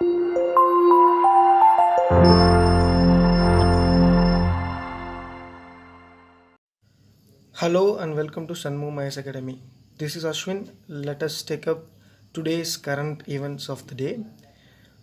Hello and welcome to Shanmugam IAS Academy. This is Ashwin. Let us take up today's current events of the day.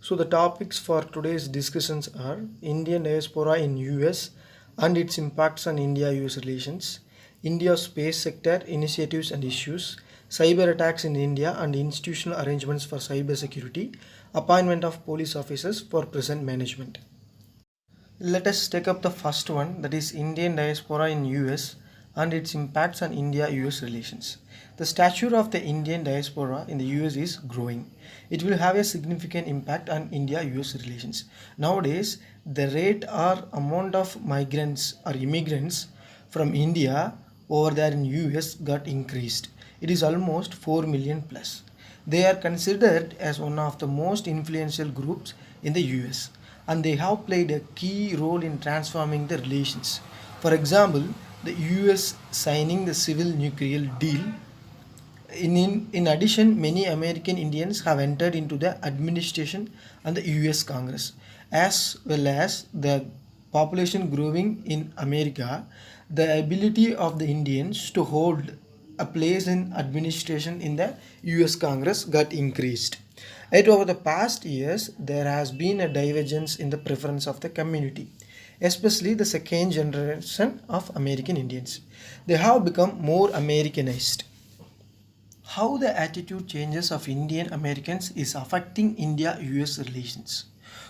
So the topics for today's discussions are Indian diaspora in US and its impacts on India-US relations, India's space sector initiatives and issues, cyber attacks in India and institutional arrangements for cyber security, appointment of police officers for present management. Let us take up the first one, that is Indian diaspora in US and its impacts on India-US relations. The stature of the Indian diaspora in the US is growing. It will have a significant impact on India-US relations. Nowadays, the rate or amount of migrants or immigrants from India over there in US got increased. It is almost 4 million plus. They are considered as one of the most influential groups in the US, and they have played a key role in transforming the relations. For example, the US signing the civil nuclear deal. In addition, many American Indians have entered into the administration and the US Congress. As well as the population growing in America, the ability of the Indians to hold a place in administration in the US Congress got increased. Yet over the past years, there has been a divergence in the preference of the community, especially the second generation of American Indians. They have become more Americanized. How the attitude changes of Indian Americans is affecting India-US relations.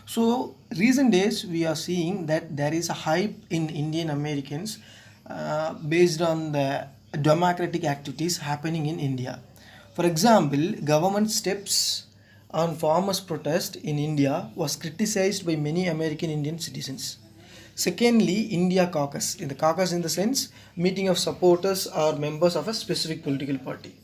So recent days we are seeing that there is a hype in Indian Americans based on the democratic activities happening in India. For example, government steps on farmers' protest in India was criticized by many American Indian citizens. Secondly, India caucus. In the caucus, in the sense, meeting of supporters or members of a specific political party.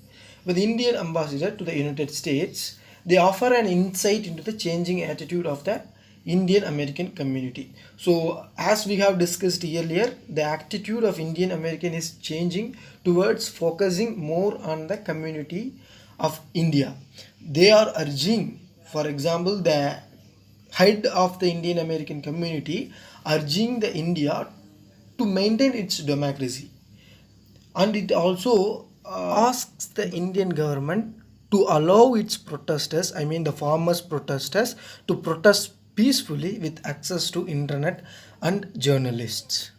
With the Indian ambassador to the United States, they offer an insight into the changing attitude of the Indian American community. So, as we have discussed earlier, the attitude of Indian American is changing towards focusing more on the community of India. They are urging, for example, the head of the Indian American community urging the India to maintain its democracy, and it also asks the Indian government to allow its protesters, I mean the farmers protesters, to protest peacefully with access to internet and journalists.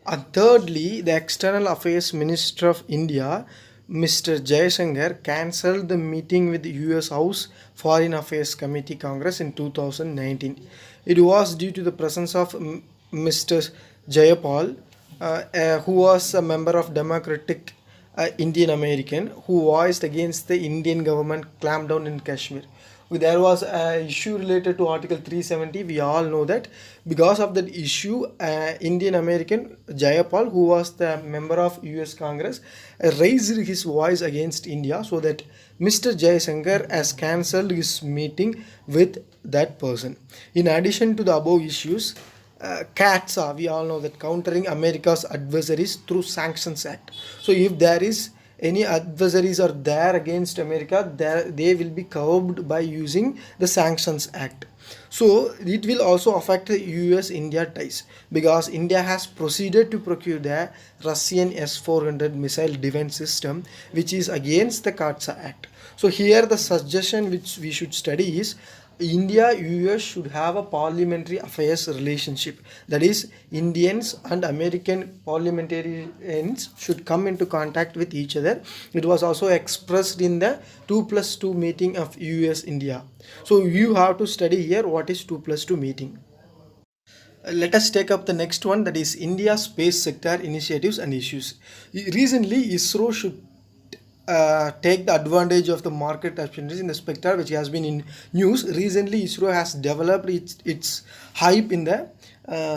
And thirdly, the External Affairs Minister of India, Mr. Jaishankar, cancelled the meeting with the US House Foreign Affairs Committee Congress in 2019. It was due to the presence of Mr. Jayapal, who was a member of Democratic Indian American, who voiced against the Indian government clampdown in Kashmir. There was an issue related to Article 370. We all know that because of that issue, Indian American Jayapal, who was the member of US Congress, raised his voice against India, so that Mr. Jaishankar has cancelled his meeting with that person. In addition to the above issues, CATSA, we all know that Countering America's Adversaries Through Sanctions Act. So if there is any adversaries are there against America, they will be curbed by using the Sanctions Act. So it will also affect the US-India ties, because India has proceeded to procure the Russian S-400 missile defense system, which is against the CATSA Act. So here the suggestion which we should study is India-US should have a parliamentary affairs relationship. That is, Indians and American parliamentarians should come into contact with each other. It was also expressed in the 2+2 meeting of US-India. So you have to study here what is 2+2 meeting. Let us take up the next one, that is India space sector initiatives and issues. Recently, ISRO should take the advantage of the market opportunities in the sector which has been in news. Recently, ISRO has developed its hype in the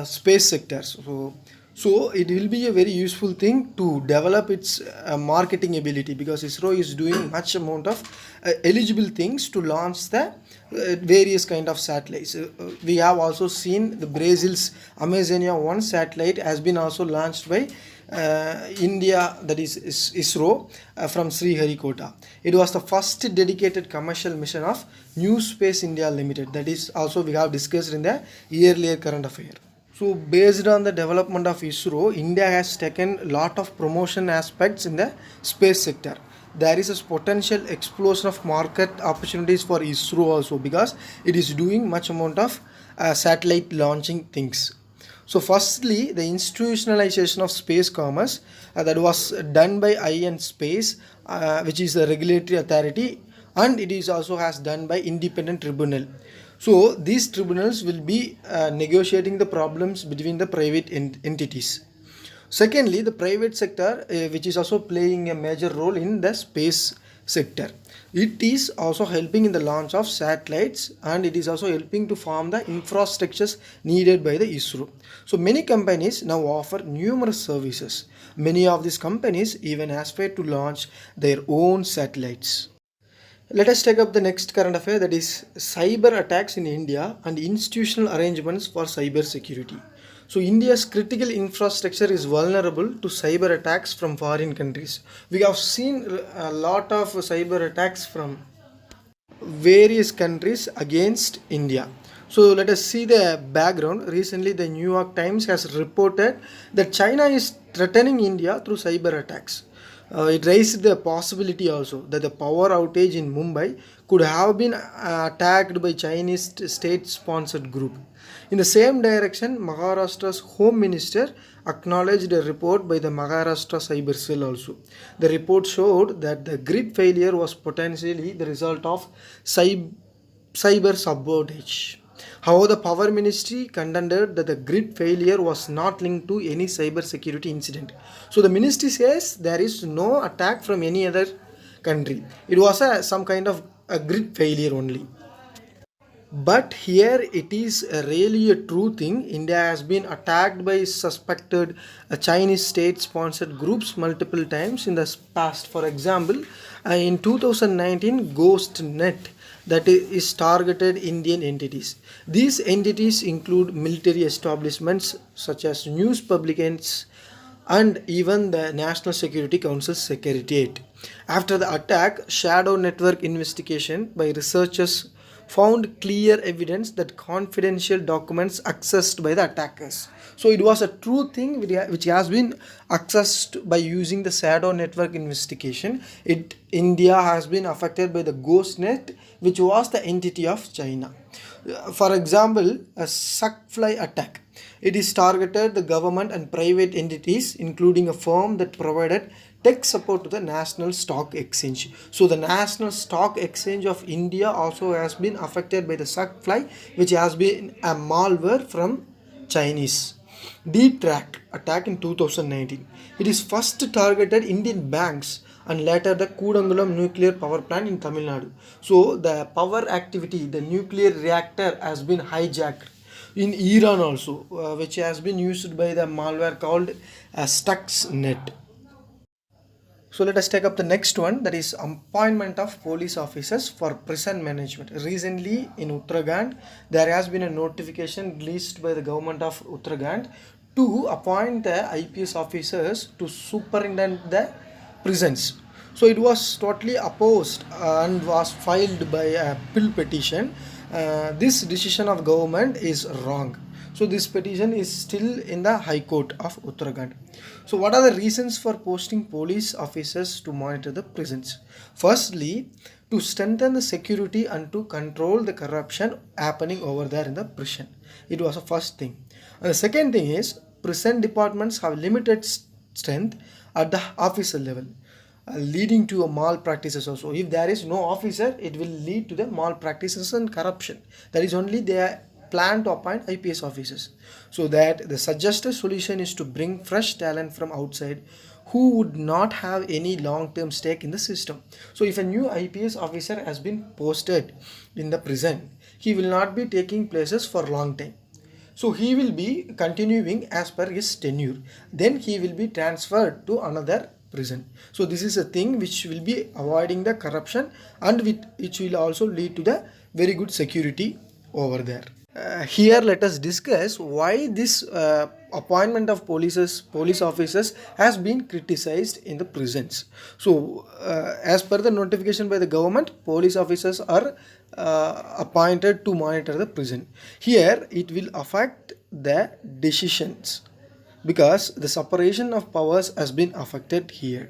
space sector. So it will be a very useful thing to develop its marketing ability, because ISRO is doing much amount of eligible things to launch the various kind of satellites. We have also seen the Brazil's Amazonia 1 satellite has been also launched by India, that is ISRO, from Sriharikota. It was the first dedicated commercial mission of New Space India Limited. That is also we have discussed in the earlier current affair. So based on the development of ISRO, India has taken a lot of promotion aspects in the space sector. There is a potential explosion of market opportunities for ISRO also, because it is doing much amount of satellite launching things. So firstly, the institutionalization of space commerce, that was done by IN Space, which is a regulatory authority, and it is also has done by independent tribunal. So these tribunals will be negotiating the problems between the private entities. Secondly, the private sector, which is also playing a major role in the space sector. It is also helping in the launch of satellites, and it is also helping to form the infrastructures needed by the ISRO. So many companies now offer numerous services. Many of these companies even aspire to launch their own satellites. Let us take up the next current affair, that is cyber attacks in India and institutional arrangements for cyber security. So India's critical infrastructure is vulnerable to cyber attacks from foreign countries. We have seen a lot of cyber attacks from various countries against India. So let us see the background. Recently, the New York Times has reported that China is threatening India through cyber attacks. It raised the possibility also that the power outage in Mumbai could have been attacked by Chinese state-sponsored group. In the same direction, Maharashtra's Home Minister acknowledged a report by the Maharashtra Cyber Cell also. The report showed that the grid failure was potentially the result of cyber sabotage. However, the Power Ministry contended that the grid failure was not linked to any cyber security incident. So the ministry says there is no attack from any other country. It was some kind of a grid failure only. But here it is really a true thing. India has been attacked by suspected Chinese state-sponsored groups multiple times in the past. For example, in 2019, GhostNet, that is targeted Indian entities. These entities include military establishments such as news publications and even the National Security Council Secretariat. After the attack, shadow network investigation by researchers found clear evidence that confidential documents accessed by the attackers. So it was a true thing which has been accessed by using the shadow network investigation. India has been affected by the GhostNet, which was the entity of China. For example, a suckfly attack. It is targeted the government and private entities, including a firm that provided tech support to the National Stock Exchange. So the National Stock Exchange of India also has been affected by the suckfly, which has been a malware from Chinese. D-Track attack in 2019. It is first targeted Indian banks and later the Kudangulam nuclear power plant in Tamil Nadu. So the power activity, the nuclear reactor has been hijacked. In Iran also, which has been used by the malware called Stuxnet. So let us take up the next one, that is appointment of police officers for prison management. Recently in Uttarakhand, there has been a notification released by the government of Uttarakhand to appoint the IPS officers to superintend the prisons. So it was totally opposed and was filed by a pill petition. This decision of government is wrong. So this petition is still in the High Court of Uttarakhand. So what are the reasons for posting police officers to monitor the prisons? Firstly, to strengthen the security and to control the corruption happening over there in the prison. It was the first thing. And the second thing is, prison departments have limited strength at the officer level, leading to a malpractices also. If there is no officer, it will lead to the malpractices and corruption. That is only their plan to appoint IPS officers. So that the suggested solution is to bring fresh talent from outside who would not have any long-term stake in the system. So if a new IPS officer has been posted in the prison, he will not be taking places for long time. So he will be continuing as per his tenure. Then he will be transferred to another prison. So this is a thing which will be avoiding the corruption and which will also lead to the very good security over there. Here let us discuss why this appointment of police officers has been criticized in the prisons. So as per the notification by the government, police officers are appointed to monitor the prison. Here it will affect the decisions because the separation of powers has been affected here.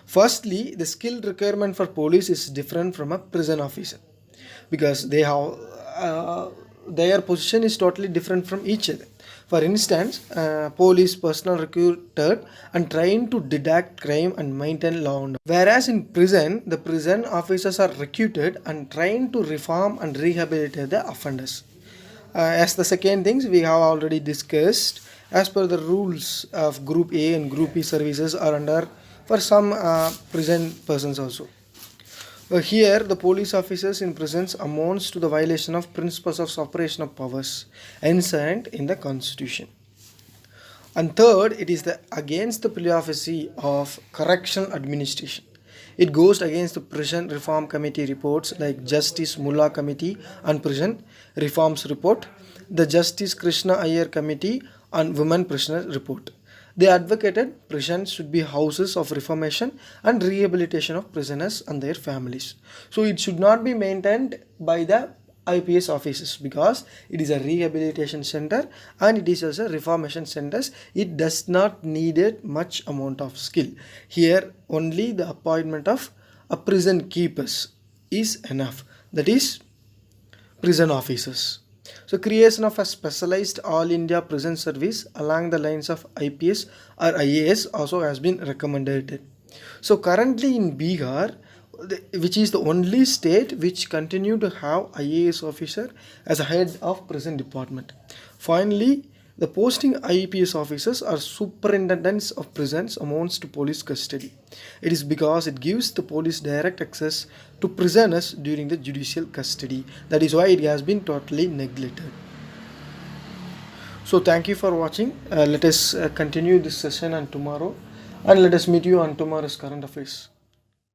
Firstly, the skill requirement for police is different from a prison officer because they have their position is totally different from each other. For instance, police personnel recruited and trained to detect crime and maintain law and order. Whereas in prison, the prison officers are recruited and trained to reform and rehabilitate the offenders. As the second things we have already discussed, as per the rules of Group A and Group B services are under for some prison persons also. Here, the police officers in prisons amounts to the violation of principles of separation of powers enshrined in the Constitution. And third, it is against the philosophy of correctional administration. It goes against the Prison Reform Committee reports like Justice Mullah Committee on Prison Reforms Report, the Justice Krishna Iyer Committee on Women Prisoners Report. They advocated prisons should be houses of reformation and rehabilitation of prisoners and their families. So it should not be maintained by the IPS offices because it is a rehabilitation center and it is also a reformation centers. It does not need much amount of skill. Here only the appointment of a prison keepers is enough. That is prison officers. So creation of a specialized all India prison service along the lines of IPS or IAS also has been recommended. So currently in Bihar, which is the only state which continue to have IAS officer as a head of prison department. Finally, the posting IPS officers are superintendents of prisons amounts to police custody. It is because it gives the police direct access to prisoners during the judicial custody. That is why it has been totally neglected. So thank you for watching. Let us continue this session on tomorrow and let us meet you on tomorrow's current affairs.